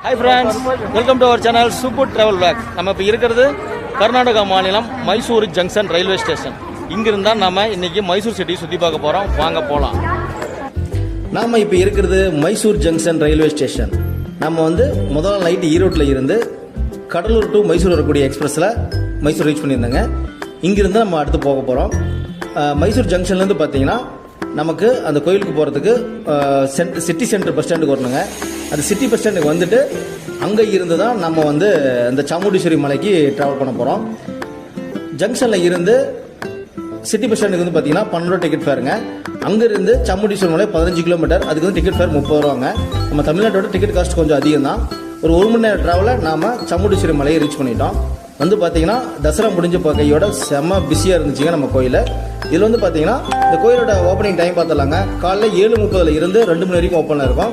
Hi friends, welcome to our channel Super Travel Vlog. நம்ம இப்போ இருக்கிறது கர்நாடகா மாநிலம் மைசூர் ஜங்ஷன் ரயில்வே ஸ்டேஷன். இங்கிருந்தா நாம இன்னைக்கு மைசூர் சிட்டி சுத்தி பார்க்க போறோம். வாங்க போலாம். நாம இப்போ இருக்கிறது மைசூர் ஜங்ஷன் ரயில்வே ஸ்டேஷன். நம்ம முதல் நைட் ஈரோட்ல இருந்து கடலூர் டு மைசூர் வரக்கூடிய எக்ஸ்பிரஸ்ல மைசூர் ரீச் பண்ணியிருந்தாங்க. இங்கிருந்து நம்ம அடுத்து போக போறோம். மைசூர் ஜங்ஷன்ல இருந்து பாத்தீங்கன்னா நமக்கு அந்த கோயிலுக்கு போகிறதுக்கு சிட்டி சென்டர் பஸ் ஸ்டாண்டுக்கு வரணுங்க. அந்த சிட்டி பஸ் ஸ்டாண்டுக்கு வந்துட்டு அங்கே இருந்து தான் நம்ம இந்த சாமுண்டீஸ்வரி மலைக்கு ட்ராவல் பண்ண போகிறோம். ஜங்ஷனில் இருந்து சிட்டி பஸ் ஸ்டாண்டுக்கு பார்த்தீங்கன்னா 12 ரூபா டிக்கெட் ஃபேருங்க. அங்கேருந்து சாமுண்டீஸ்வரி மலை 15 கிலோமீட்டர். அதுக்கு டிக்கெட் ஃபேர் 30 ரூபாங்க. நம்ம தமிழ்நாட்டோட டிக்கெட் காஸ்ட் கொஞ்சம் அதிகம் தான். ஒரு 1 மணி நேரம் ட்ராவலில் நாம் சாமுண்டீஸ்வரி மலையை ரீச் பண்ணிட்டோம். பார்த்தீங்கன்னா தசரா முடிஞ்ச கையோட செம்ம பிஸியாக இருந்துச்சுங்க நம்ம கோயில். இதில் பார்த்தீங்கன்னா இந்த கோயிலோட ஓப்பனிங் டைம் பார்த்துலாங்க. காலைல 7:30 இருந்து 2 மணி வரைக்கும் ஓப்பனில் இருக்கும்.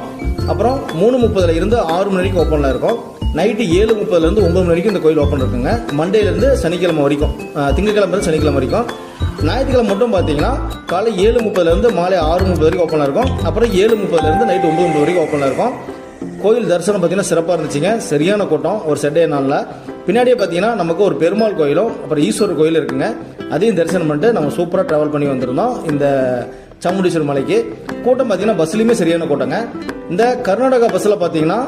அப்புறம் 3:30 இருந்து 6 மணி வரைக்கும் ஓப்பனில் இருக்கும். நைட்டு 7:30 9 மணி வரைக்கும் இந்த கோயில் ஓப்பன் இருக்குங்க. மண்டேலேருந்து சனிக்கிழமை வரைக்கும், திங்கக்கிழமை சனிக்கிழமை வரைக்கும். ஞாயிற்றுக்கிழமை மட்டும் பார்த்தீங்கன்னா காலை 7:30 இருந்து மாலை 6:30 வரைக்கும் ஓப்பனில் இருக்கும். அப்புறம் 7:30 இருந்து நைட்டு 9:30 வரைக்கும் ஓப்பனில் இருக்கும். கோயில் தரிசனம் பார்த்தீங்கன்னா சிறப்பாக இருந்துச்சுங்க. சரியான கூட்டம் ஒரு சண்டே நாளில். பின்னாடியே பார்த்தீங்கன்னா நமக்கு ஒரு பெருமாள் கோயிலும் அப்புறம் ஈஸ்வரர் கோயில் இருக்குங்க. அதையும் தரிசனம் பண்ணிட்டு நம்ம சூப்பராக ட்ராவல் பண்ணி வந்திருந்தோம் இந்த சாமுண்டீஸ்வரர் மலைக்கு. கூட்டம் பார்த்தீங்கன்னா பஸ்லையுமே சரியான கூட்டங்க. இந்த கர்நாடகா பஸ்ஸில் பார்த்தீங்கன்னா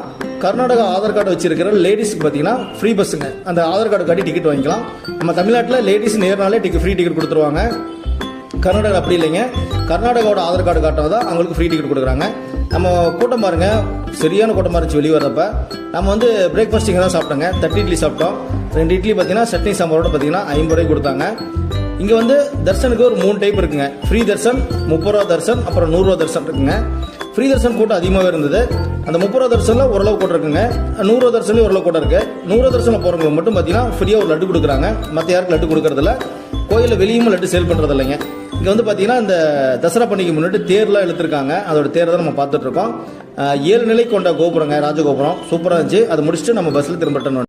கர்நாடகா ஆதார் கார்டு வச்சிருக்கிற லேடிஸ்க்கு பார்த்தீங்கன்னா ஃப்ரீ பஸ்ஸுங்க. அந்த ஆதார் கார்டு காட்டி டிக்கெட் வாங்கிக்கலாம். நம்ம தமிழ்நாட்டில் லேடிஸ் நேர்னாலே ஃப்ரீ டிக்கெட் கொடுத்துருவாங்க. கர்நாடகா அப்படி இல்லைங்க. கர்நாடகாவோட ஆதார் கார்டு காட்டுறதா அவங்களுக்கு ஃப்ரீ டிக்கெட் கொடுக்குறாங்க. நம்ம கூட்டம் பாருங்க, சரியான கூட்டமாக இருந்துச்சு வெளியே வர்றப்ப. நம்ம பிரேக்ஃபாஸ்ட் இங்கே தான் சாப்பிட்டோங்க. 30 இட்லி சாப்பிட்டோம். 2 இட்லி பார்த்தீங்கன்னா சட்னி சாம்பாரோட பார்த்தீங்கன்னா 50 ரூபாய் கொடுத்தாங்க. இங்கே தர்சனுக்கு ஒரு 3 டைப் இருக்குங்க. ஃப்ரீ தர்சன், 30 ரூபா தர்சன், அப்புறம் 100 ரூபா தர்சன் இருக்குங்க. ஃப்ரீ தர்சன் கூட்டம் அதிகமாகவே இருந்தது. அந்த 30 ரூபா தர்சனில் ஓரளவு கூட்டம் இருக்குங்க. 100 ரூபா தர்சன்லேயும் ஓரளவு கூட்டம் இருக்கு. 100 ரூபா தர்சனில் போகிறவங்க மட்டும் பார்த்தீங்கன்னா ஃப்ரீயாக ஒரு லட்டு கொடுக்குறாங்க. மற்ற யாருக்கு லட்டு கொடுக்கறதில்ல. கோயிலில் வெளியும் லட்டு சேல் பண்ணுறது இல்லைங்க. இங்கே பார்த்தீங்கன்னா இந்த தசரா பண்டிகை முன்னாடி தேர்லாம் இழுத்துருக்காங்க. அதோட தேர் தான் நம்ம பார்த்துட்டு இருக்கோம். 7 நிலை கொண்ட கோபுரங்க, ராஜகோபுரம் சூப்பராக இருந்துச்சு. அதை முடிச்சுட்டு நம்ம பஸ்ஸில் திரும்பட்டணும்.